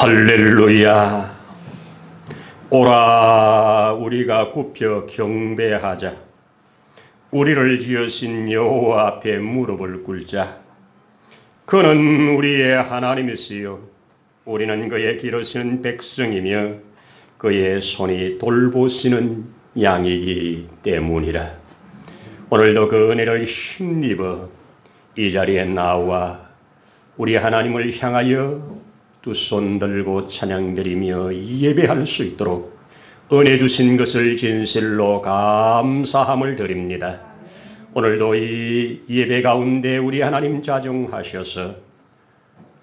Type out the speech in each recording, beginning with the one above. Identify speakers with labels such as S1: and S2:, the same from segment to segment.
S1: 할렐루야. 오라 우리가 굽혀 경배하자. 우리를 지으신 여호와 앞에 무릎을 꿇자. 그는 우리의 하나님이시요 우리는 그의 기르시는 백성이며 그의 손이 돌보시는 양이기 때문이라. 오늘도 그 은혜를 힘입어 이 자리에 나와 우리 하나님을 향하여 두 손 들고 찬양드리며 예배할 수 있도록 은혜 주신 것을 진실로 감사함을 드립니다. 오늘도 이 예배 가운데 우리 하나님 자중하셔서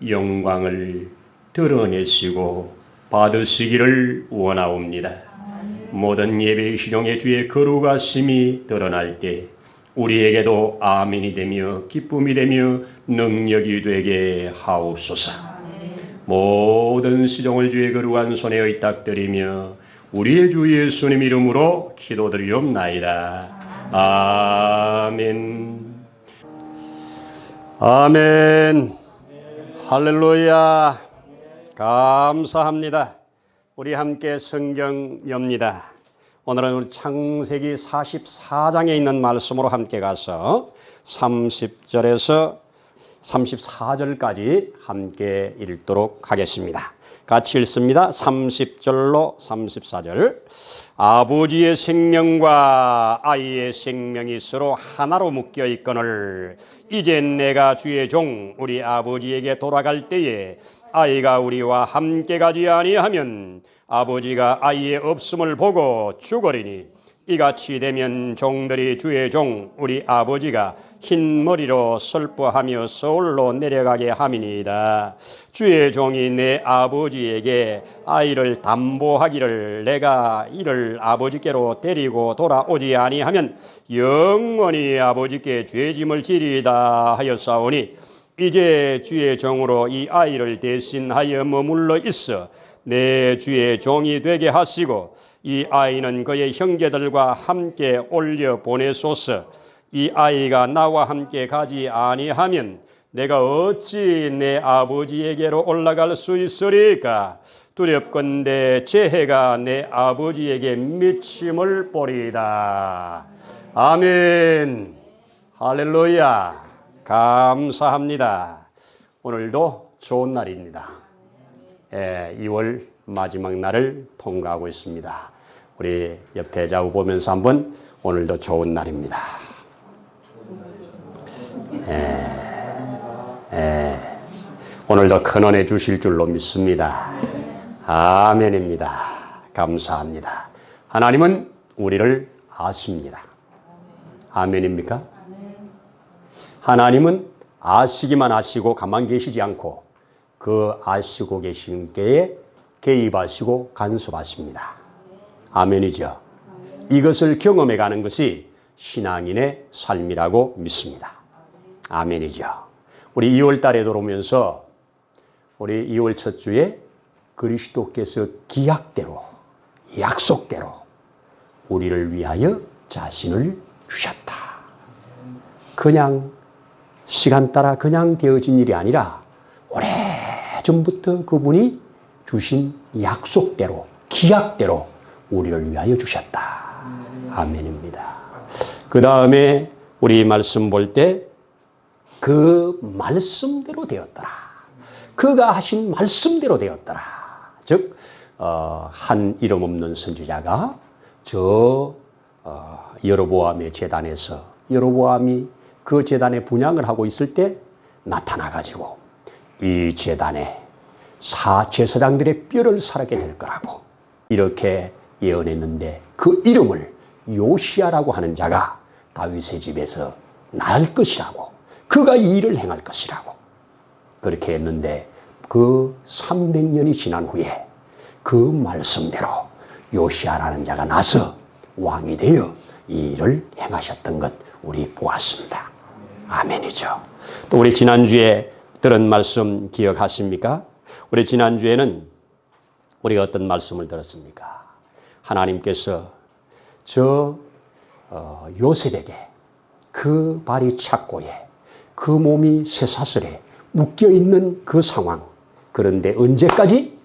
S1: 영광을 드러내시고 받으시기를 원하옵니다. 모든 예배의 시종의 주의 거룩하심이 드러날 때 우리에게도 아멘이 되며 기쁨이 되며 능력이 되게 하옵소서. 모든 시종을 주의 거룩한 손에 의탁드리며 우리의 주 예수님 이름으로 기도드리옵나이다. 아멘. 아멘. 할렐루야. 감사합니다. 우리 함께 성경 엽니다. 오늘은 우리 창세기 44장에 있는 말씀으로 함께 가서 30절에서 34절까지 함께 읽도록 하겠습니다. 같이 읽습니다. 30절로 34절. 아버지의 생명과 아이의 생명이 서로 하나로 묶여 있거늘 이제 내가 주의 종 우리 아버지에게 돌아갈 때에 아이가 우리와 함께 가지 아니하면 아버지가 아이의 없음을 보고 죽으리니 이같이 되면 종들이 주의 종 우리 아버지가 흰 머리로 슬퍼하며 서울로 내려가게 함이니이다. 주의 종이 내 아버지에게 아이를 담보하기를 내가 이를 아버지께로 데리고 돌아오지 아니하면 영원히 아버지께 죄짐을 지리이다 하였사오니 이제 주의 종으로 이 아이를 대신하여 머물러 있어 내 주의 종이 되게 하시고 이 아이는 그의 형제들과 함께 올려 보내소서. 이 아이가 나와 함께 가지 아니하면 내가 어찌 내 아버지에게로 올라갈 수 있으리까? 두렵건대 재해가 내 아버지에게 미침을 보리이다. 아멘. 할렐루야. 감사합니다. 오늘도 좋은 날입니다. 2월 마지막 날을 통과하고 있습니다. 우리 옆에 좌우 보면서 한번 오늘도 좋은 날입니다. 오늘도 큰 은혜 주실 줄로 믿습니다. 아멘입니다. 감사합니다. 하나님은 우리를 아십니다. 아멘입니까? 하나님은 아시기만 아시고 가만 계시지 않고 그 아시고 계신 게에 개입하시고 간섭하십니다. 아멘이죠. 이것을 경험해 가는 것이 신앙인의 삶이라고 믿습니다. 아멘이죠. 우리 2월 달에 들어오면서 우리 2월 첫 주에 그리스도께서 기약대로 약속대로 우리를 위하여 자신을 주셨다. 그냥 시간 따라 그냥 되어진 일이 아니라 오래전부터 그분이 주신 약속대로 기약대로 우리를 위하여 주셨다. 아멘입니다. 그 다음에 우리 말씀 볼 때 그 말씀대로 되었더라. 그가 하신 말씀대로 되었더라. 즉 한 이름 없는 선지자가 여로보암의 제단에서 여로보암이 그 제단에 분향을 하고 있을 때 나타나가지고 이 제단에 제사장들의 뼈를 사르게 될 거라고 이렇게 예언했는데 그 이름을 요시야라고 하는 자가 다윗의 집에서 날 것이라고 그가 이 일을 행할 것이라고 그렇게 했는데 그 300년이 지난 후에 그 말씀대로 요시야라는 자가 나서 왕이 되어 이 일을 행하셨던 것 우리 보았습니다. 아멘이죠. 또 우리 지난주에 들은 말씀 기억하십니까? 우리 지난주에는 우리가 어떤 말씀을 들었습니까? 하나님께서 요셉에게 그 발이 착고에 그 몸이 쇠사슬에 묶여있는 그 상황, 그런데 언제까지?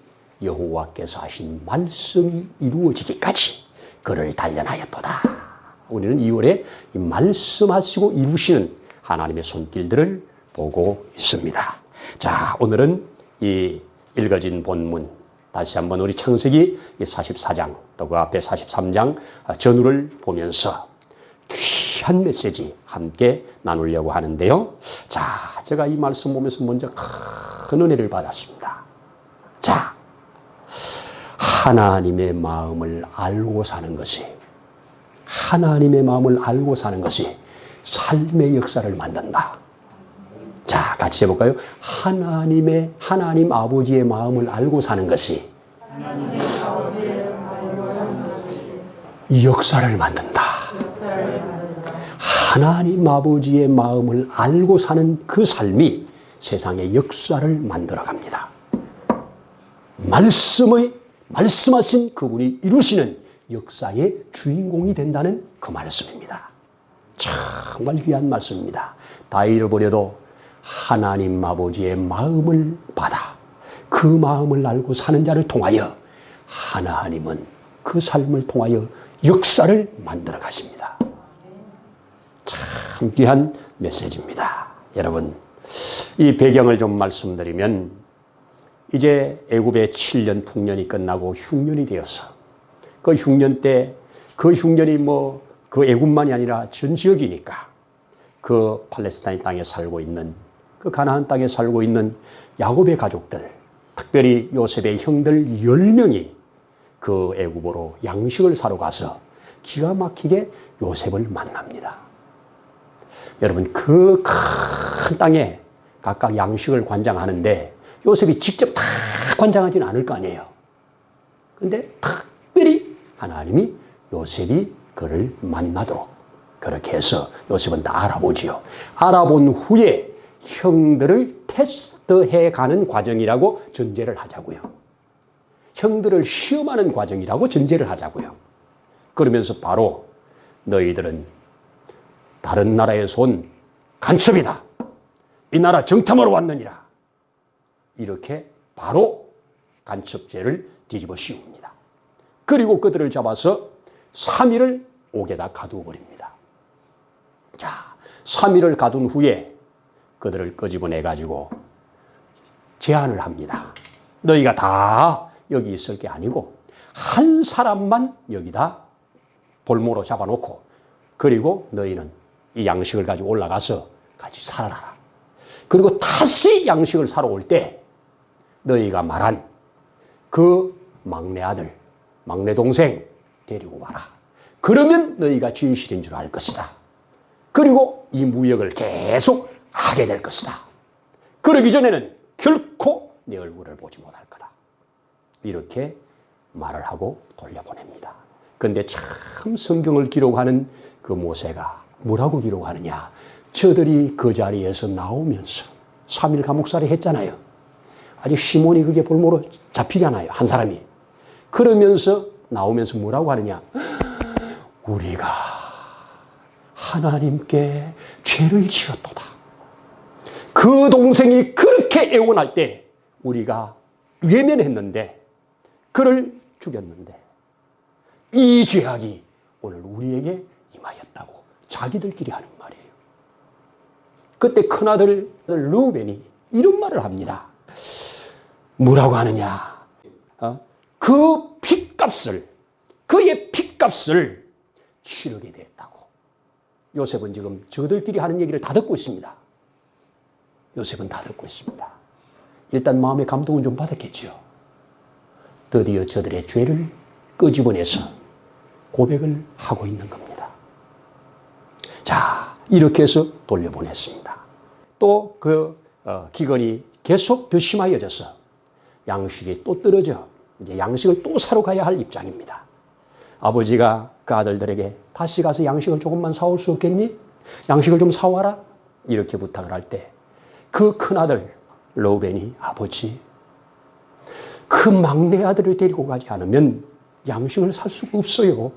S1: 여호와께서 하신 말씀이 이루어지기까지 그를 단련하였도다. 우리는 2월에 이 말씀하시고 이루시는 하나님의 손길들을 보고 있습니다. 자, 오늘은 이 읽어진 본문 다시 한번 우리 창세기 44장 또 그 앞에 43장 전후를 보면서 귀한 메시지 함께 나누려고 하는데요. 자, 제가 이 말씀 보면서 먼저 큰 은혜를 받았습니다. 자, 하나님의 마음을 알고 사는 것이, 하나님의 마음을 알고 사는 것이 삶의 역사를 만든다. 자, 같이 해볼까요? 하나님 아버지의 마음을 알고 사는 것이 역사를 만든다. 하나님 아버지의 마음을 알고 사는 그 삶이 세상의 역사를 만들어갑니다. 말씀하신 그분이 이루시는 역사의 주인공이 된다는 그 말씀입니다. 정말 귀한 말씀입니다. 다 잃어버려도 하나님 아버지의 마음을 받아 그 마음을 알고 사는 자를 통하여 하나님은 그 삶을 통하여 역사를 만들어 가십니다. 참 귀한 메시지입니다. 여러분, 이 배경을 좀 말씀드리면 이제 애굽의 7년 풍년이 끝나고 흉년이 되어서 그 흉년 때 그 흉년이 그 애굽만이 아니라 전 지역이니까 그 팔레스타인 땅에 살고 있는 그 가나안 땅에 살고 있는 야곱의 가족들, 특별히 요셉의 형들 10명이 그 애굽으로 양식을 사러 가서 기가 막히게 요셉을 만납니다. 여러분, 그 큰 땅에 각각 양식을 관장하는데 요셉이 직접 다 관장하지는 않을 거 아니에요. 근데 특별히 하나님이 요셉이 그를 만나도록 그렇게 해서 요셉은 다 알아보지요. 알아본 후에 형들을 테스트해 가는 과정이라고 전제를 하자고요. 형들을 시험하는 과정이라고 전제를 하자고요. 그러면서 바로 너희들은 다른 나라에서 온 간첩이다. 이 나라 정탐하러 왔느니라. 이렇게 바로 간첩죄를 뒤집어 씌웁니다. 그리고 그들을 잡아서 3일을 옥에다 가두어 버립니다. 자, 3일을 가둔 후에 그들을 끄집어내가지고 제안을 합니다. 너희가 다 여기 있을 게 아니고 한 사람만 여기다 볼모로 잡아놓고 그리고 너희는 이 양식을 가지고 올라가서 같이 살아라. 그리고 다시 양식을 사러 올 때 너희가 말한 그 막내 아들, 막내 동생 데리고 와라. 그러면 너희가 진실인 줄 알 것이다. 그리고 이 무역을 계속 하게 될 것이다. 그러기 전에는 결코 내 얼굴을 보지 못할 거다. 이렇게 말을 하고 돌려보냅니다. 그런데 참 성경을 기록하는 그 모세가 뭐라고 기록하느냐. 저들이 그 자리에서 나오면서 3일 감옥살이 했잖아요. 아직 시몬이 그게 볼모로 잡히잖아요. 한 사람이. 그러면서 나오면서 뭐라고 하느냐. 우리가 하나님께 죄를 지었도다. 그 동생이 그렇게 애원할 때 우리가 외면했는데 그를 죽였는데 이 죄악이 오늘 우리에게 임하였다고 자기들끼리 하는 말이에요. 그때 큰아들 르우벤이 이런 말을 합니다. 뭐라고 하느냐. 그 핏값을, 그의 핏값을 치르게 됐다고. 요셉은 지금 저들끼리 하는 얘기를 다 듣고 있습니다. 요셉은 다 듣고 있습니다. 일단 마음의 감동은 좀 받았겠죠. 드디어 저들의 죄를 끄집어내서 고백을 하고 있는 겁니다. 자, 이렇게 해서 돌려보냈습니다. 또 그 기근이 계속 더 심하여져서 양식이 또 떨어져 이제 양식을 또 사러 가야 할 입장입니다. 아버지가 그 아들들에게 다시 가서 양식을 조금만 사올 수 없겠니? 양식을 좀 사와라. 이렇게 부탁을 할 때 그 큰아들 르우벤이 아버지, 그 막내 아들을 데리고 가지 않으면 양식을 살 수가 없어요.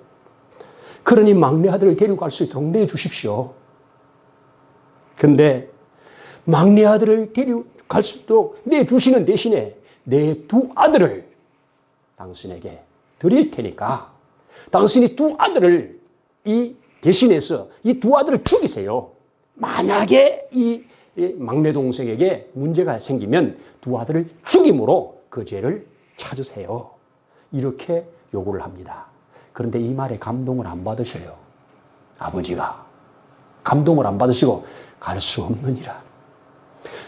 S1: 그러니 막내 아들을 데리고 갈 수 있도록 내주십시오. 근데 막내 아들을 데리고 갈 수 있도록 내주시는 대신에 내 두 아들을 당신에게 드릴 테니까 당신이 두 아들을 대신해서 이 두 아들을 죽이세요. 만약에 이 막내 동생에게 문제가 생기면 두 아들을 죽임으로 그 죄를 찾으세요. 이렇게 요구를 합니다. 그런데 이 말에 감동을 안 받으셔요. 아버지가 감동을 안 받으시고 갈 수 없느니라.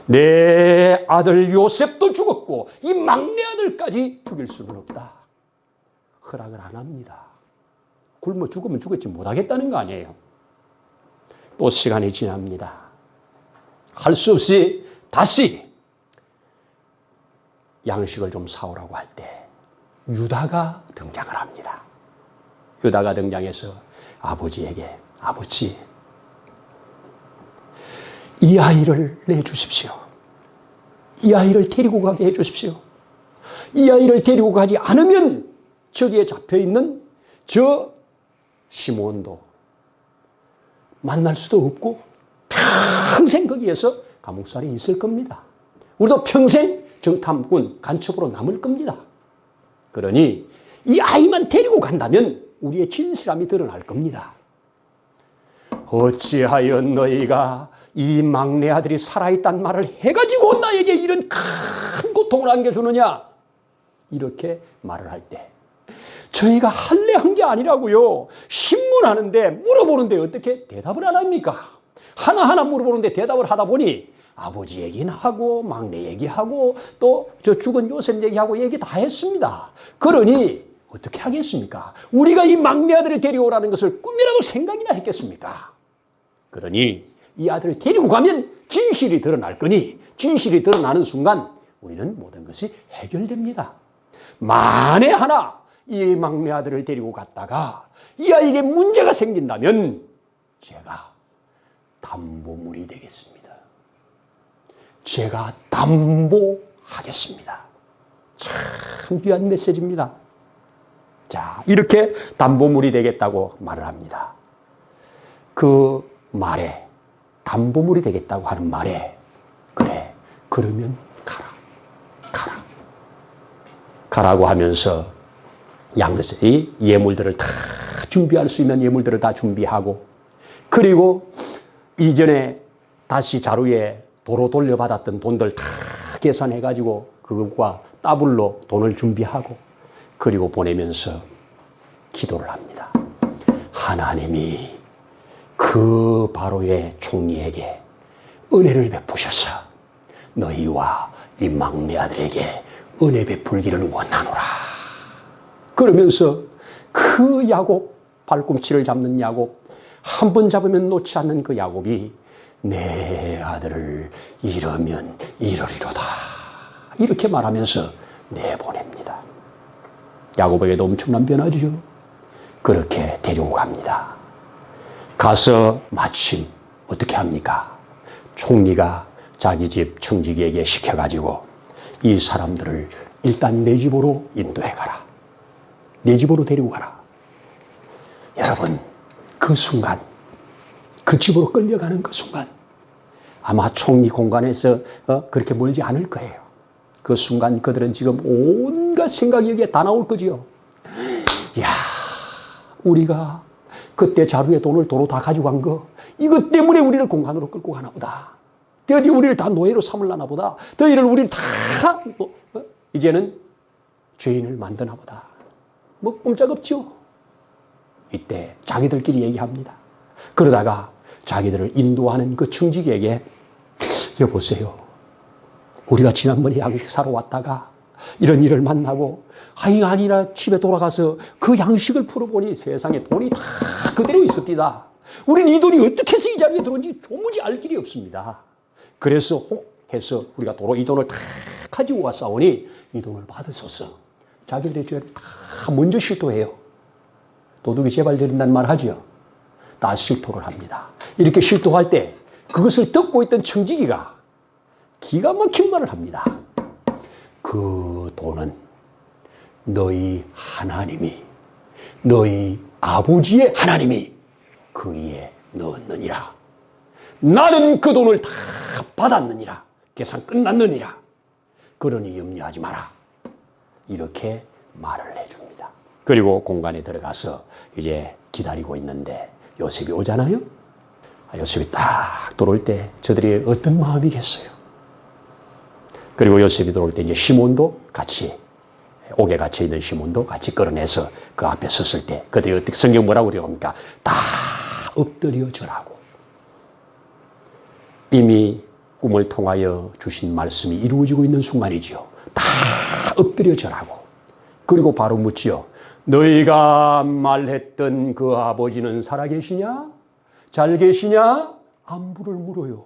S1: 내 아들 요셉도 죽었고 이 막내 아들까지 죽일 수는 없다. 허락을 안 합니다. 굶어 죽으면 죽었지 못하겠다는 거 아니에요. 또 시간이 지납니다. 할 수 없이 다시 양식을 좀 사오라고 할 때 유다가 등장을 합니다. 유다가 등장해서 아버지에게 아버지 이 아이를 내주십시오. 이 아이를 데리고 가게 해주십시오. 이 아이를 데리고 가지 않으면 저기에 잡혀있는 저 시몬도 만날 수도 없고 평생 거기에서 감옥살이 있을 겁니다. 우리도 평생 정탐꾼 간첩으로 남을 겁니다. 그러니 이 아이만 데리고 간다면 우리의 진실함이 드러날 겁니다. 어찌하여 너희가 이 막내 아들이 살아있단 말을 해가지고 나에게 이런 큰 고통을 안겨주느냐? 이렇게 말을 할 때 저희가 할례한 게 아니라고요. 신문하는데 물어보는데 어떻게 대답을 안 합니까? 하나하나 물어보는데 대답을 하다 보니 아버지 얘기는 하고 막내 얘기하고 또 저 죽은 요셉 얘기하고 얘기 다 했습니다. 그러니 어떻게 하겠습니까? 우리가 이 막내 아들을 데려오라는 것을 꿈이라도 생각이나 했겠습니까? 그러니 이 아들을 데리고 가면 진실이 드러날 거니 진실이 드러나는 순간 우리는 모든 것이 해결됩니다. 만에 하나 이 막내 아들을 데리고 갔다가 이 아이에게 문제가 생긴다면 제가 담보물이 되겠습니다. 제가 담보하겠습니다. 참 귀한 메시지입니다. 자, 이렇게 담보물이 되겠다고 말을 합니다. 그 말에 담보물이 되겠다고 하는 말에 그래, 그러면 가라. 가라고 하면서 양의 예물들을 다 준비할 수 있는 예물들을 다 준비하고 그리고 이전에 다시 자루에 도로 돌려받았던 돈들 다 계산해가지고 그것과 더블로 돈을 준비하고 그리고 보내면서 기도를 합니다. 하나님이 그 바로의 총리에게 은혜를 베푸셔서 너희와 이 막내 아들에게 은혜 베풀기를 원하노라. 그러면서 그 야곱, 발꿈치를 잡는 야곱, 한 번 잡으면 놓지 않는 그 야곱이 내 아들을 잃으면 이러리로다. 이렇게 말하면서 내보냅니다. 야곱에게도 엄청난 변화죠. 그렇게 데리고 갑니다. 가서 마침 어떻게 합니까? 총리가 자기 집 청지기에게 시켜가지고 이 사람들을 일단 내 집으로 인도해 가라. 내 집으로 데리고 가라. 여러분, 그 순간, 그 집으로 끌려가는 그 순간 아마 총리 공간에서 그렇게 멀지 않을 거예요. 그 순간 그들은 지금 온갖 생각이 여기에 다 나올 거지요. 야, 우리가 그때 자루에 돈을 도로 다 가져간 거 이것 때문에 우리를 공간으로 끌고 가나 보다. 어디 우리를 다 노예로 삼으려나 보다. 너희를 우리를 다 이제는 죄인을 만드나 보다. 뭐 꼼짝없죠. 이때 자기들끼리 얘기합니다. 그러다가 자기들을 인도하는 그 청지기에게 여보세요. 우리가 지난번에 양식 사러 왔다가 이런 일을 만나고 아니라 집에 돌아가서 그 양식을 풀어보니 세상에 돈이 다 그대로 있었디다. 우리는 이 돈이 어떻게 해서 이 자리에 들어온지 도무지 알 길이 없습니다. 그래서 혹해서 우리가 도로 이 돈을 다 가지고 왔사오니 이 돈을 받으소서. 자기들의 죄를 다 먼저 실토해요. 도둑이 재발 들인다는 말 하죠. 다 실토를 합니다. 이렇게 실토할 때 그것을 듣고 있던 청지기가 기가 막힌 말을 합니다. 그 돈은 너희 하나님이, 너희 아버지의 하나님이 그 위에 넣었느니라. 나는 그 돈을 다 받았느니라. 계산 끝났느니라. 그러니 염려하지 마라. 이렇게 말을 해줍니다. 그리고 공간에 들어가서 이제 기다리고 있는데 요셉이 오잖아요. 요셉이 딱 들어올 때 저들이 어떤 마음이겠어요. 그리고 요셉이 들어올 때 이제 시몬도 같이, 옥에 갇혀 있는 시몬도 같이 끌어내서 그 앞에 섰을 때 그들이 어떻게, 성경 뭐라고 그러니까 다 엎드려 절하고, 이미 꿈을 통하여 주신 말씀이 이루어지고 있는 순간이지요. 다 엎드려 절하고, 그리고 바로 묻지요. 너희가 말했던 그 아버지는 살아계시냐? 잘 계시냐? 안부를 물어요.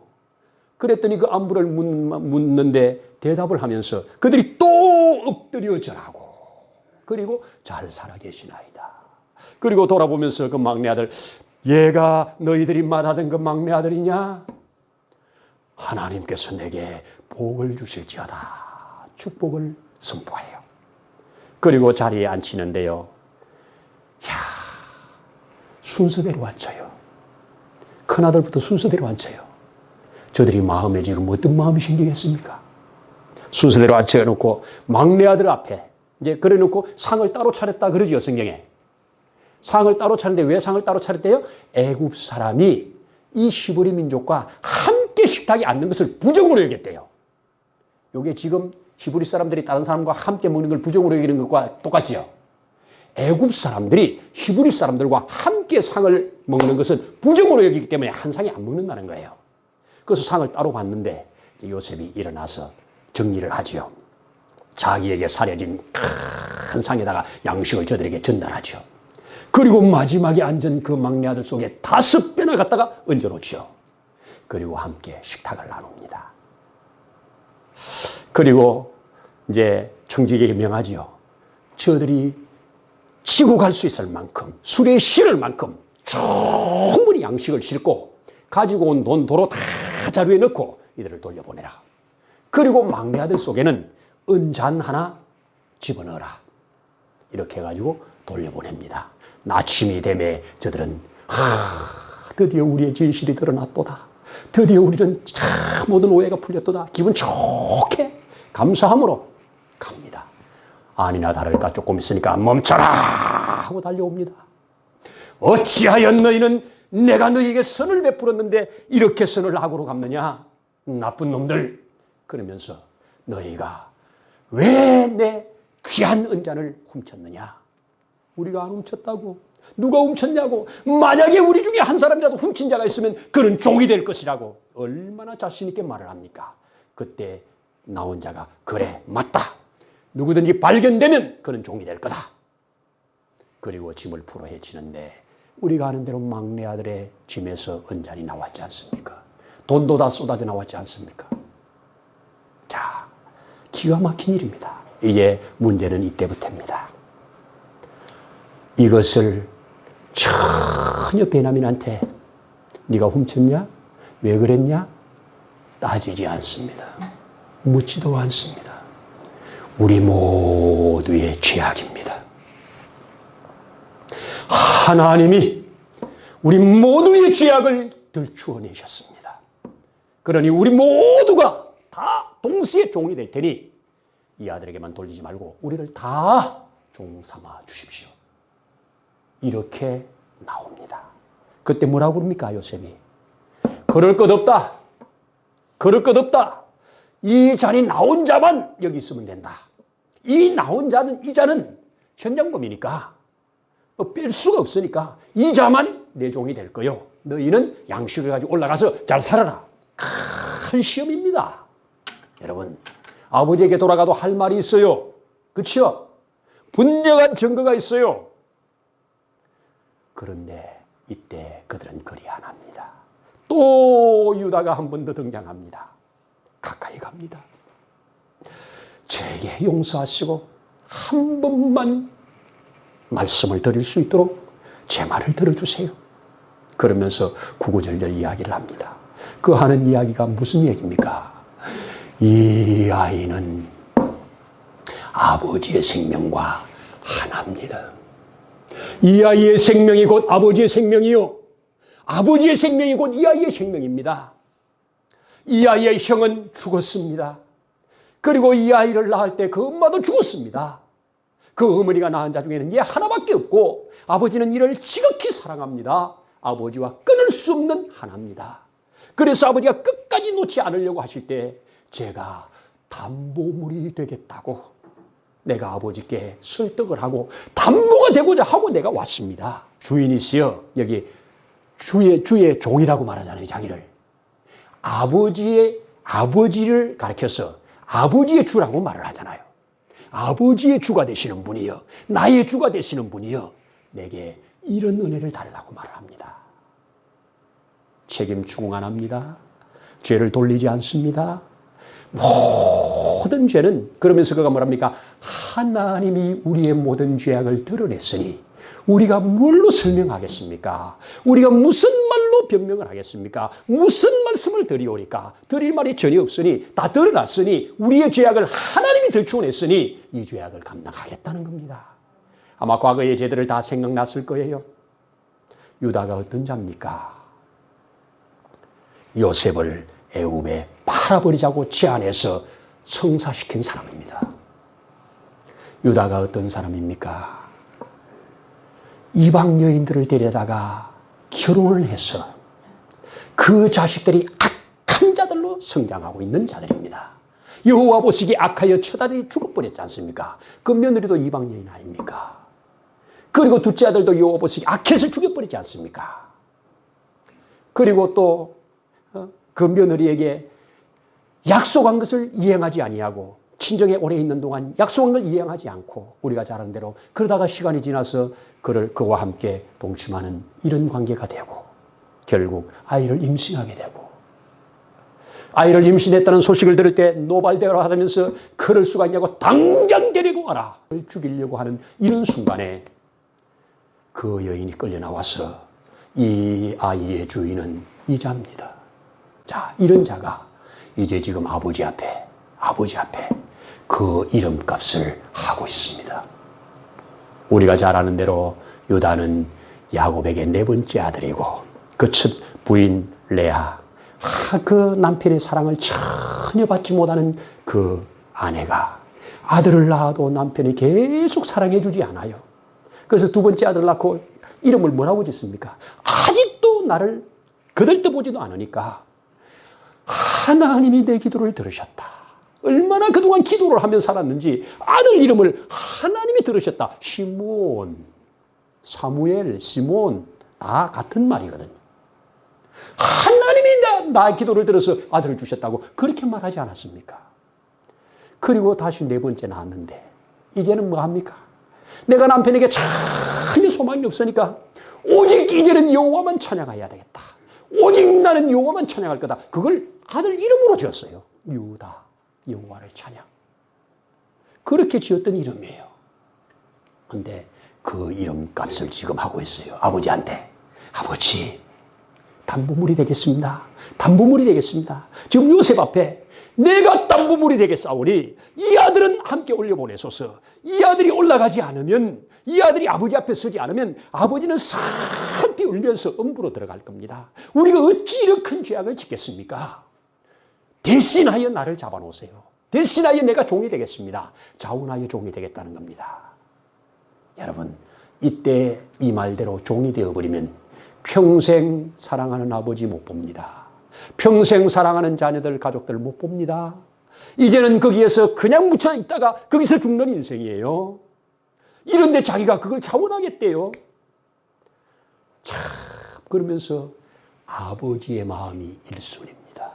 S1: 그랬더니 그 안부를 묻는데 대답을 하면서 그들이 또 엎드려 절하고, 그리고 잘 살아계시나이다. 그리고 돌아보면서 그 막내 아들, 얘가 너희들이 말하던 그 막내 아들이냐? 하나님께서 내게 복을 주실지어다. 축복을 선포해요. 그리고 자리에 앉히는데요. 순서대로 앉혀요. 큰아들부터 순서대로 앉혀요. 저들이 마음에 지금 어떤 마음이 생기겠습니까? 순서대로 앉혀놓고 막내 아들 앞에 이제 그래 놓고 상을 따로 차렸다 그러지요, 성경에. 상을 따로 차렸는데 왜 상을 따로 차렸대요? 애굽 사람이 이 히브리 민족과 함께 식탁에 앉는 것을 부정으로 여겼대요. 이게 지금 히브리 사람들이 다른 사람과 함께 먹는 걸 부정으로 여기는 것과 똑같지요. 애굽 사람들이 히브리 사람들과 함께 상을 먹는 것은 부정으로 여기기 때문에 한 상에 안 먹는다는 거예요. 그래서 상을 따로 받는데 요셉이 일어나서 정리를 하지요. 자기에게 사려진 큰 상에다가 양식을 저들에게 전달하죠. 그리고 마지막에 앉은 그 막내 아들 속에 5배나 갖다가 얹어놓죠. 그리고 함께 식탁을 나눕니다. 그리고 이제 청지기에게 명하지요. 저들이 지고 갈 수 있을 만큼, 술에 실을 만큼 충분히 양식을 싣고 가지고 온 돈 도로 다 자루에 넣고 이들을 돌려보내라. 그리고 막내 아들 속에는 은잔 하나 집어넣어라. 이렇게 해가지고 돌려보냅니다. 아침이 되매 저들은 드디어 우리의 진실이 드러났도다. 드디어 우리는 모든 오해가 풀렸도다. 기분 좋게 감사함으로 갑니다. 아니나 다를까 조금 있으니까 멈춰라 하고 달려옵니다. 어찌하여 너희는 내가 너희에게 선을 베풀었는데 이렇게 선을 악으로 갚느냐? 나쁜 놈들. 그러면서 너희가 왜 내 귀한 은잔을 훔쳤느냐? 우리가 안 훔쳤다고. 누가 훔쳤냐고. 만약에 우리 중에 한 사람이라도 훔친 자가 있으면 그는 종이 될 것이라고 얼마나 자신 있게 말을 합니까? 그때 나온 자가 그래 맞다. 누구든지 발견되면 그는 종이 될 거다. 그리고 짐을 풀어 헤치는데 우리가 아는 대로 막내 아들의 짐에서 은잔이 나왔지 않습니까? 돈도 다 쏟아져 나왔지 않습니까? 자, 기가 막힌 일입니다. 이제 문제는 이때부터입니다. 이것을 전혀 베냐민한테 네가 훔쳤냐? 왜 그랬냐? 따지지 않습니다. 묻지도 않습니다. 우리 모두의 죄악입니다. 하나님이 우리 모두의 죄악을 들추어내셨습니다. 그러니 우리 모두가 다 동시에 종이 될 테니 이 아들에게만 돌리지 말고 우리를 다 종 삼아 주십시오. 이렇게 나옵니다. 그때 뭐라고 그럽니까, 요셉이? 그럴 것 없다. 그럴 것 없다. 이 잔이 나온 자만 여기 있으면 된다. 이 나온 자는, 이 자는 현장범이니까 뺄 수가 없으니까 이 자만 내 종이 될 거요. 너희는 양식을 가지고 올라가서 잘 살아라. 큰 시험입니다. 여러분, 아버지에게 돌아가도 할 말이 있어요. 그렇죠? 분명한 증거가 있어요. 그런데 이때 그들은 그리 안 합니다. 또 유다가 한 번 더 등장합니다. 가까이 갑니다. 제게 용서하시고 한 번만 말씀을 드릴 수 있도록 제 말을 들어주세요. 그러면서 구구절절 이야기를 합니다. 그 하는 이야기가 무슨 얘기입니까? 이 아이는 아버지의 생명과 하나입니다. 이 아이의 생명이 곧 아버지의 생명이요. 아버지의 생명이 곧 이 아이의 생명입니다. 이 아이의 형은 죽었습니다. 그리고 이 아이를 낳을 때 그 엄마도 죽었습니다. 그 어머니가 낳은 자 중에는 얘 하나밖에 없고 아버지는 이를 지극히 사랑합니다. 아버지와 끊을 수 없는 하나입니다. 그래서 아버지가 끝까지 놓지 않으려고 하실 때 제가 담보물이 되겠다고 내가 아버지께 설득을 하고 담보가 되고자 하고 내가 왔습니다. 주인이시여, 여기 주의 종이라고 말하잖아요. 자기를 아버지를 가리켜서 아버지의 주라고 말을 하잖아요. 아버지의 주가 되시는 분이여, 나의 주가 되시는 분이여, 내게 이런 은혜를 달라고 말을 합니다. 책임 추궁 안 합니다. 죄를 돌리지 않습니다. 모든 죄는, 그러면서 그가 뭐랍니까? 하나님이 우리의 모든 죄악을 드러냈으니 우리가 뭘로 설명하겠습니까? 우리가 무슨 말로 변명을 하겠습니까? 무슨 말씀을 드리오리까? 드릴 말이 전혀 없으니 다 드러났으니 우리의 죄악을 하나님이 들추어냈으니 이 죄악을 감당하겠다는 겁니다. 아마 과거의 죄들을 다 생각났을 거예요. 유다가 어떤 자입니까? 요셉을 애굽에 팔아버리자고 제안해서 성사시킨 사람입니다. 유다가 어떤 사람입니까? 이방 여인들을 데려다가 결혼을 해서 그 자식들이 악한 자들로 성장하고 있는 자들입니다. 여호와 보시기에 악하여 처다리 죽어버렸지 않습니까? 그 며느리도 이방 여인 아닙니까? 그리고 둘째 아들도 여호와 보시기에 악해서 죽여버리지 않습니까? 그리고 또 그 며느리에게 약속한 것을 이행하지 아니하고 친정에 오래 있는 동안 약속한 걸 이행하지 않고 우리가 잘 아는 대로 그러다가 시간이 지나서 그와 함께 동침하는 이런 관계가 되고 결국 아이를 임신하게 되고 아이를 임신했다는 소식을 들을 때 노발대오라 하면서 그럴 수가 있냐고 당장 데리고 와라 죽이려고 하는 이런 순간에 그 여인이 끌려 나와서 이 아이의 주인은 이 자입니다. 자, 이런 자가 이제 지금 아버지 앞에 그 이름값을 하고 있습니다. 우리가 잘 아는 대로 유다는 야곱에게 네 번째 아들이고 그 첫 부인 레아, 그 남편의 사랑을 전혀 받지 못하는 그 아내가 아들을 낳아도 남편이 계속 사랑해 주지 않아요. 그래서 두 번째 아들을 낳고 이름을 뭐라고 짓습니까? 아직도 나를 거들떠보지도 않으니까 하나님이 내 기도를 들으셨다. 얼마나 그동안 기도를 하며 살았는지 아들 이름을 하나님이 들으셨다. 시몬, 사무엘, 시몬 다 같은 말이거든요. 하나님이 나의 기도를 들어서 아들을 주셨다고 그렇게 말하지 않았습니까? 그리고 다시 네 번째 낳았는데 이제는 뭐 합니까? 내가 남편에게 전혀 소망이 없으니까 오직 이제는 여호와만 찬양해야 되겠다. 오직 나는 여호와만 찬양할 거다. 그걸 아들 이름으로 지었어요. 유다, 여호와를 찬양. 그렇게 지었던 이름이에요. 그런데 그 이름값을 지금 하고 있어요. 아버지한테. 아버지, 담보물이 되겠습니다. 담보물이 되겠습니다. 지금 요셉 앞에 내가 담보물이 되겠사오니 이 아들은 함께 올려보내소서. 이 아들이 올라가지 않으면, 이 아들이 아버지 앞에 서지 않으면 아버지는 산피 울면서 음부로 들어갈 겁니다. 우리가 어찌 이런 큰 죄악을 짓겠습니까? 대신하여 나를 잡아놓으세요. 대신하여 내가 종이 되겠습니다. 자원하여 종이 되겠다는 겁니다. 여러분, 이때 이 말대로 종이 되어버리면 평생 사랑하는 아버지 못 봅니다. 평생 사랑하는 자녀들, 가족들 못 봅니다. 이제는 거기에서 그냥 묻혀 있다가 거기서 죽는 인생이에요. 이런데 자기가 그걸 자원하겠대요. 참, 그러면서 아버지의 마음이 일순입니다.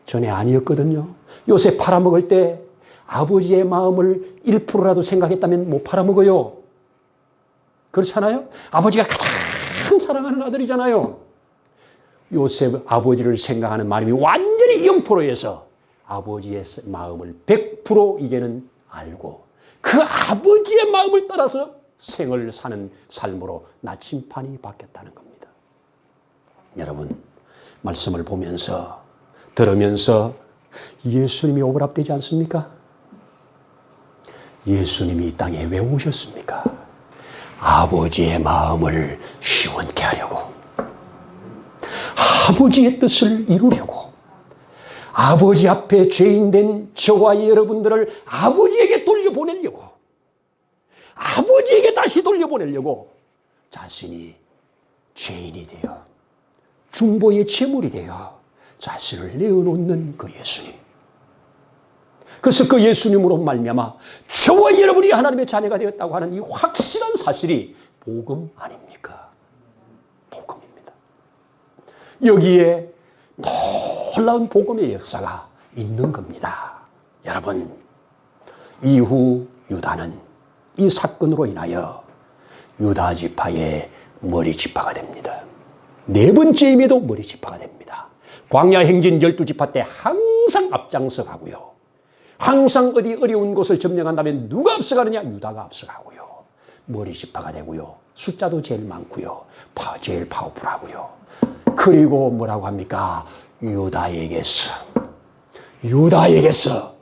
S1: 전에 아니었거든요. 요새 팔아먹을 때 아버지의 마음을 1%라도 생각했다면 못 팔아먹어요. 그렇잖아요? 아버지가 가장 사랑하는 아들이잖아요. 요셉 아버지를 생각하는 마음이 완전히 0%에서 아버지의 마음을 100% 이제는 알고 그 아버지의 마음을 따라서 생을 사는 삶으로 나침판이 바뀌었다는 겁니다. 여러분, 말씀을 보면서 들으면서 예수님이 오버랩되지 않습니까? 예수님이 이 땅에 왜 오셨습니까? 아버지의 마음을 시원케 하려고, 아버지의 뜻을 이루려고, 아버지 앞에 죄인된 저와 여러분들을 아버지에게 돌려보내려고 아버지에게 다시 돌려보내려고 자신이 죄인이 되어 중보의 제물이 되어 자신을 내어놓는 그 예수님. 그래서 그 예수님으로 말미암아 저와 여러분이 하나님의 자녀가 되었다고 하는 이 확실한 사실이 복음 아닙니까? 복음입니다. 여기에 놀라운 복음의 역사가 있는 겁니다. 여러분, 이후 유다는 이 사건으로 인하여 유다 지파의 머리 지파가 됩니다. 네 번째임에도 머리 지파가 됩니다. 광야 행진 12지파 때 항상 앞장서 가고요. 항상 어디 어려운 곳을 점령한다면 누가 앞서가느냐? 유다가 앞서가고요. 머리 지파가 되고요. 숫자도 제일 많고요. 제일 파워풀하고요. 그리고 뭐라고 합니까? 유다에게서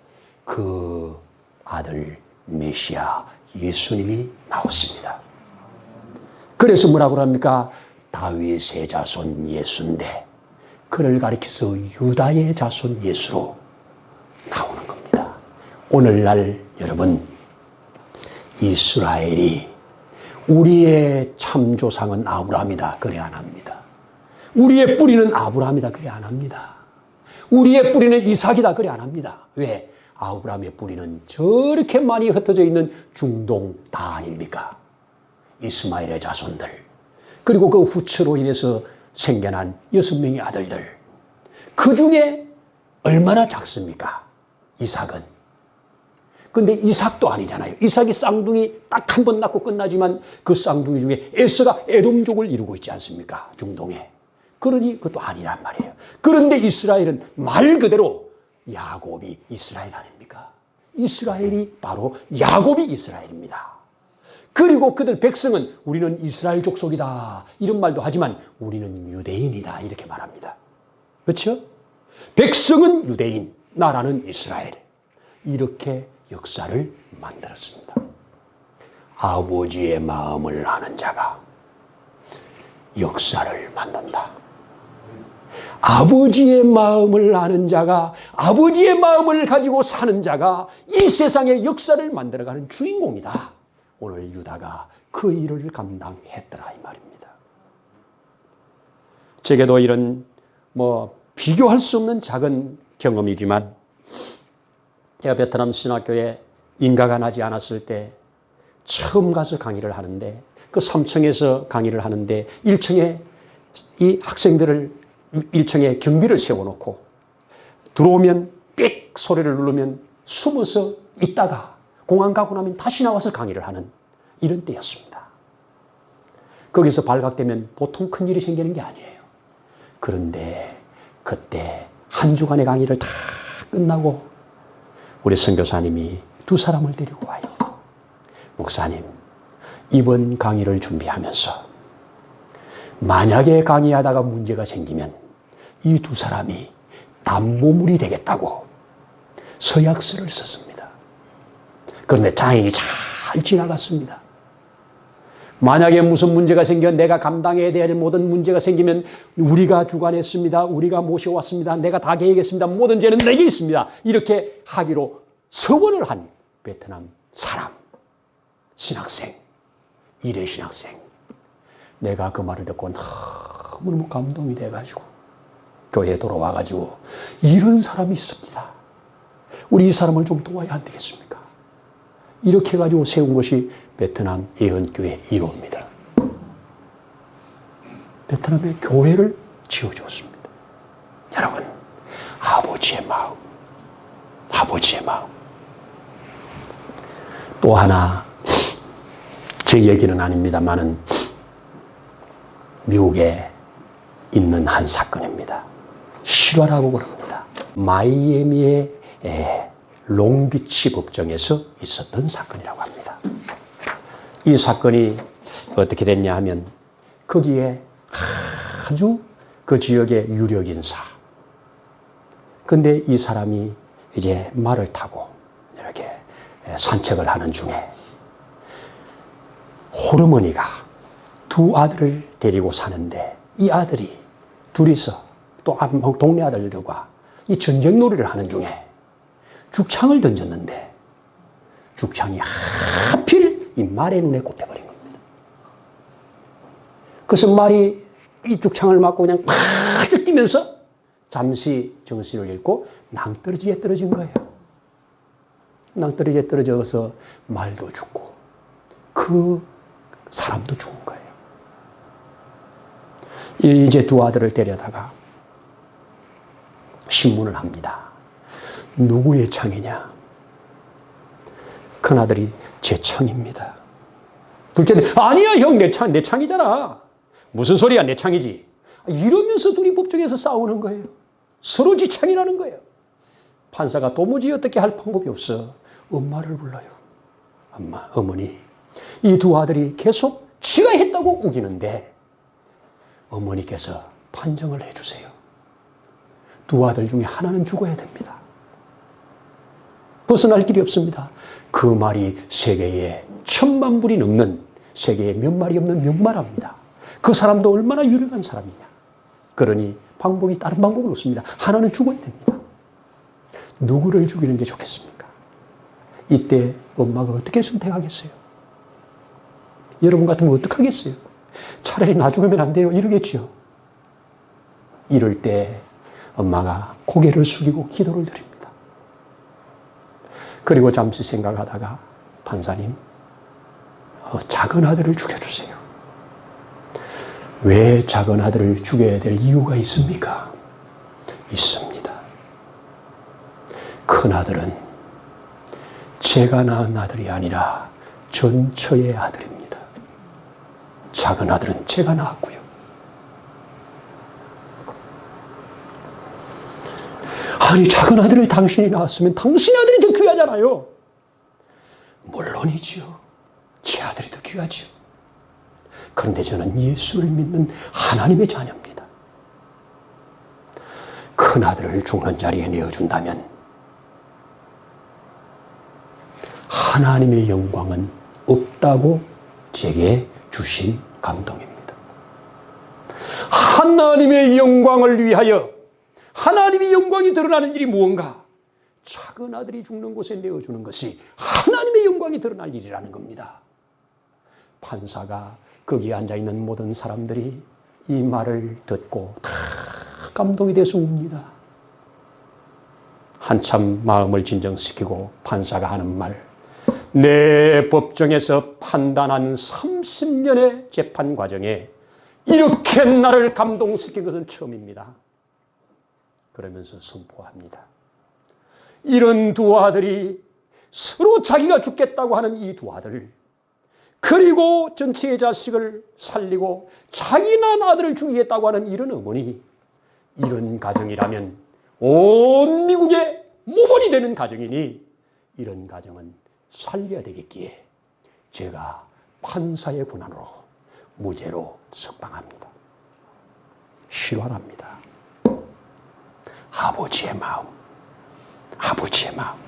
S1: 그 아들 메시아 예수님이 나왔습니다. 그래서 뭐라고 합니까? 다윗의 자손 예수인데 그를 가리켜서 유다의 자손 예수로 나오는 겁니다. 오늘날 여러분, 이스라엘이 우리의 참조상은 아브라함이다 그래 안 합니다. 우리의 뿌리는 아브라함이다 그래 안 합니다. 우리의 뿌리는 이삭이다 그래 안 합니다. 왜? 아브라함의 뿌리는 저렇게 많이 흩어져 있는 중동 다 아닙니까? 이스마엘의 자손들, 그리고 그 후처로 인해서 생겨난 6명의 아들들, 그 중에 얼마나 작습니까? 이삭은. 근데 이삭도 아니잖아요. 이삭이 쌍둥이 딱 한 번 낳고 끝나지만 그 쌍둥이 중에 에서가 에돔족을 이루고 있지 않습니까? 중동에. 그러니 그것도 아니란 말이에요. 그런데 이스라엘은 말 그대로 야곱이 이스라엘 아닙니까? 이스라엘이 바로 야곱이 이스라엘입니다. 그리고 그들 백성은 우리는 이스라엘 족속이다 이런 말도 하지만 우리는 유대인이다 이렇게 말합니다. 그렇죠? 백성은 유대인, 나라는 이스라엘. 이렇게 역사를 만들었습니다. 아버지의 마음을 아는 자가 역사를 만든다. 아버지의 마음을 아는 자가, 아버지의 마음을 가지고 사는 자가 이 세상의 역사를 만들어가는 주인공이다. 오늘 유다가 그 일을 감당했더라 이 말입니다. 제게도 이런 비교할 수 없는 작은 경험이지만 제가 베트남 신학교에 인가가 나지 않았을 때 처음 가서 강의를 하는데 그 3층에서 강의를 하는데 1층에 이 학생들을 1층에 경비를 세워놓고 들어오면 삑 소리를 누르면 숨어서 있다가 공항 가고 나면 다시 나와서 강의를 하는 이런 때였습니다. 거기서 발각되면 보통 큰일이 생기는 게 아니에요. 그런데 그때 한 주간의 강의를 다 끝나고 우리 선교사님이 두 사람을 데리고 와요. 목사님, 이번 강의를 준비하면서 만약에 강의하다가 문제가 생기면 이 두 사람이 담보물이 되겠다고 서약서를 썼습니다. 그런데 다행히 잘 지나갔습니다. 만약에 무슨 문제가 생겨 내가 감당해야 될 모든 문제가 생기면 우리가 주관했습니다. 우리가 모셔왔습니다. 내가 다 계획했습니다. 모든 죄는 내게 있습니다. 이렇게 하기로 서원을 한 베트남 사람, 신학생, 일회 신학생. 내가 그 말을 듣고 너무너무 감동이 돼가지고 교회에 돌아와가지고 이런 사람이 있습니다. 우리 이 사람을 좀 도와야 안 되겠습니까? 이렇게 해가지고 세운 것이 베트남 예언교회 1호입니다. 베트남의 교회를 지어주었습니다. 여러분, 아버지의 마음, 아버지의 마음. 또 하나, 제 얘기는 아닙니다만은 미국에 있는 한 사건입니다. 실화라고 그럽니다. 마이애미의 롱비치 법정에서 있었던 사건이라고 합니다. 이 사건이 어떻게 됐냐 하면 거기에 아주 그 지역의 유력 인사. 근데 이 사람이 이제 말을 타고 이렇게 산책을 하는 중에 호르머니가 두 아들을 데리고 사는데 이 아들이 둘이서 또 동네 아들들과 이 전쟁놀이를 하는 중에 죽창을 던졌는데 죽창이 하필 이 말의 눈에 꼽혀버린 겁니다. 그래서 말이 이 죽창을 맞고 그냥 팍 뛰면서 잠시 정신을 잃고 낭떠러지에 떨어진 거예요. 낭떠러지에 떨어져서 말도 죽고 그 사람도 죽은 거예요. 이제 두 아들을 데려다가 신문을 합니다. 누구의 창이냐? 큰아들이 제 창입니다. 둘째는 아니야 형, 내 창이잖아. 무슨 소리야, 내 창이지. 이러면서 둘이 법정에서 싸우는 거예요. 서로 지 창이라는 거예요. 판사가 도무지 어떻게 할 방법이 없어 엄마를 불러요. 엄마, 어머니, 이 두 아들이 계속 지가 했다고 우기는데 어머니께서 판정을 해주세요. 두 아들 중에 하나는 죽어야 됩니다. 벗어날 길이 없습니다. 그 말이 세계에 1000만 불이 넘는, 세계에 몇 말이 없는 명말합니다. 그 사람도 얼마나 유력한 사람이냐. 그러니 다른 방법은 없습니다. 하나는 죽어야 됩니다. 누구를 죽이는 게 좋겠습니까? 이때 엄마가 어떻게 선택하겠어요? 여러분 같으면 어떡하겠어요? 차라리 나 죽으면 안 돼요 이러겠죠. 이럴 때 엄마가 고개를 숙이고 기도를 드립니다. 그리고 잠시 생각하다가 판사님, 작은 아들을 죽여주세요. 왜 작은 아들을 죽여야 될 이유가 있습니까? 있습니다. 큰 아들은 제가 낳은 아들이 아니라 전처의 아들입니다. 작은 아들은 제가 낳았고요. 아니, 작은 아들을 당신이 낳았으면 당신의 아들이 더 귀하잖아요. 물론이지요. 제 아들이 더 귀하죠. 그런데 저는 예수를 믿는 하나님의 자녀입니다. 큰 아들을 죽는 자리에 내어준다면 하나님의 영광은 없다고 제게 주신 감동입니다. 하나님의 영광을 위하여 하나님의 영광이 드러나는 일이 무언가? 작은 아들이 죽는 곳에 내어주는 것이 하나님의 영광이 드러날 일이라는 겁니다. 판사가 거기에 앉아있는 모든 사람들이 이 말을 듣고 다 감동이 돼서 웁니다. 한참 마음을 진정시키고 판사가 하는 말, 내 법정에서 판단한 30년의 재판 과정에 이렇게 나를 감동시킨 것은 처음입니다. 그러면서 선포합니다. 이런 두 아들이 서로 자기가 죽겠다고 하는 이 두 아들, 그리고 전체의 자식을 살리고 자기 낳은 아들을 죽이겠다고 하는 이런 어머니, 이런 가정이라면 온 미국의 모범이 되는 가정이니 이런 가정은 살려야 되겠기에 제가 판사의 권한으로 무죄로 석방합니다. 실화랍니다. 아버지의 마음, 아버지의 마음,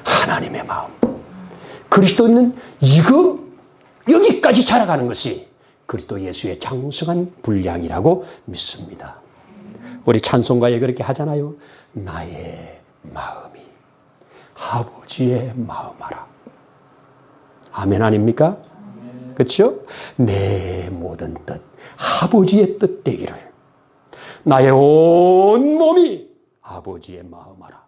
S1: 하나님의 마음. 그리스도는 여기까지 자라가는 것이 그리스도 예수의 장성한 분량이라고 믿습니다. 우리 찬송가에 그렇게 하잖아요. 나의 마음이 아버지의 마음하라. 아멘 아닙니까? 그렇죠? 내 모든 뜻, 아버지의 뜻 되기를. 나의 온 몸이 아버지의 마음하라.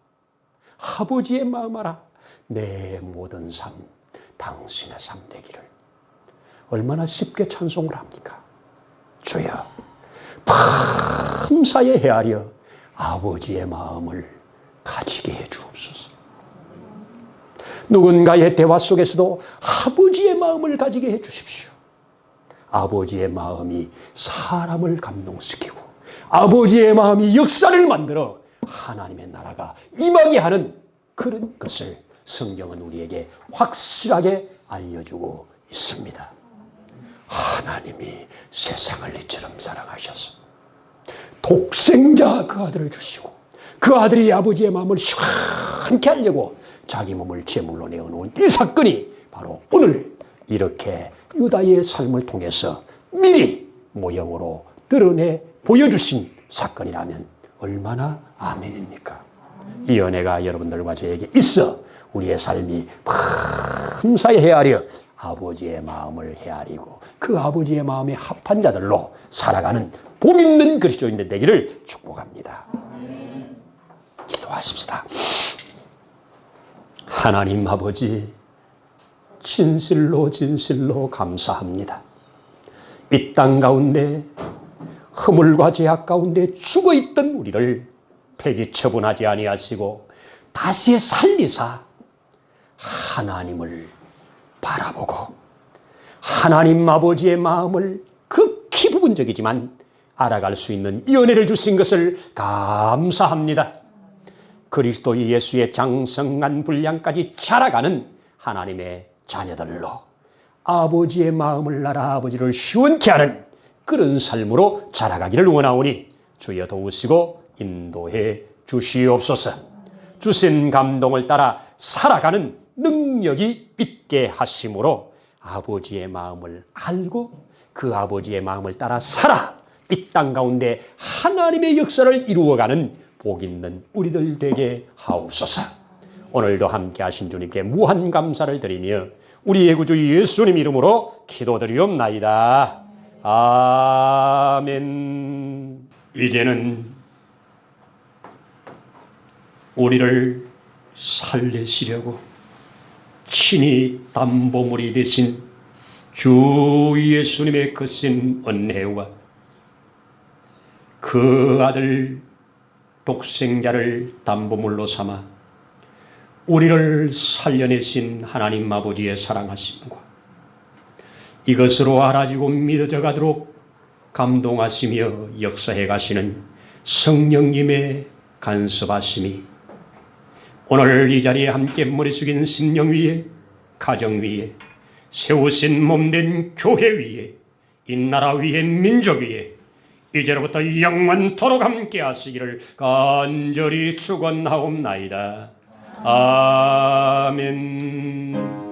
S1: 아버지의 마음하라. 내 모든 삶, 당신의 삶 되기를. 얼마나 쉽게 찬송을 합니까? 주여, 밤사에 헤아려 아버지의 마음을 가지게 해 주옵소서. 누군가의 대화 속에서도 아버지의 마음을 가지게 해 주십시오. 아버지의 마음이 사람을 감동시키고 아버지의 마음이 역사를 만들어 하나님의 나라가 임하게 하는 그런 것을 성경은 우리에게 확실하게 알려주고 있습니다. 하나님이 세상을 이처럼 사랑하셔서 독생자 그 아들을 주시고 그 아들이 아버지의 마음을 시원케 하려고 자기 몸을 제물로 내어놓은 이 사건이 바로 오늘 이렇게 유다의 삶을 통해서 미리 모형으로 드러내 보여주신 사건이라면 얼마나 아멘입니까? 이 은혜가 여러분들과 저에게 있어 우리의 삶이 범사에 헤아려 아버지의 마음을 헤아리고 그 아버지의 마음에 합한 자들로 살아가는 복 있는 그리스도인들 되기를 축복합니다. 기도하십시다. 하나님 아버지, 진실로 진실로 감사합니다. 이 땅 가운데 허물과 죄악 가운데 죽어있던 우리를 폐기 처분하지 아니하시고 다시 살리사 하나님을 바라보고 하나님 아버지의 마음을 극히 부분적이지만 알아갈 수 있는 이 은혜를 주신 것을 감사합니다. 그리스도 예수의 장성한 분량까지 자라가는 하나님의 자녀들로 아버지의 마음을 알아 아버지를 시원케 하는 그런 삶으로 자라가기를 원하오니 주여 도우시고 인도해 주시옵소서. 주신 감동을 따라 살아가는 능력이 있게 하심으로 아버지의 마음을 알고 그 아버지의 마음을 따라 살아 이 땅 가운데 하나님의 역사를 이루어가는 복 있는 우리들 되게 하옵소서. 오늘도 함께 하신 주님께 무한 감사를 드리며 우리의 구주 예수님 이름으로 기도드리옵나이다. 아멘. 이제는 우리를 살리시려고 친히 담보물이 되신 주 예수님의 크신 은혜와 그 아들 독생자를 담보물로 삼아 우리를 살려내신 하나님 아버지의 사랑하심과 이것으로 알아지고 믿어져 가도록 감동하시며 역사해 가시는 성령님의 간섭하심이 오늘 이 자리에 함께 머리 숙인 심령 위에 가정 위에 세우신 몸된 교회 위에 이 나라 위에 민족 위에 이제로부터 영원토록 함께 하시기를 간절히 축원하옵나이다. 아멘.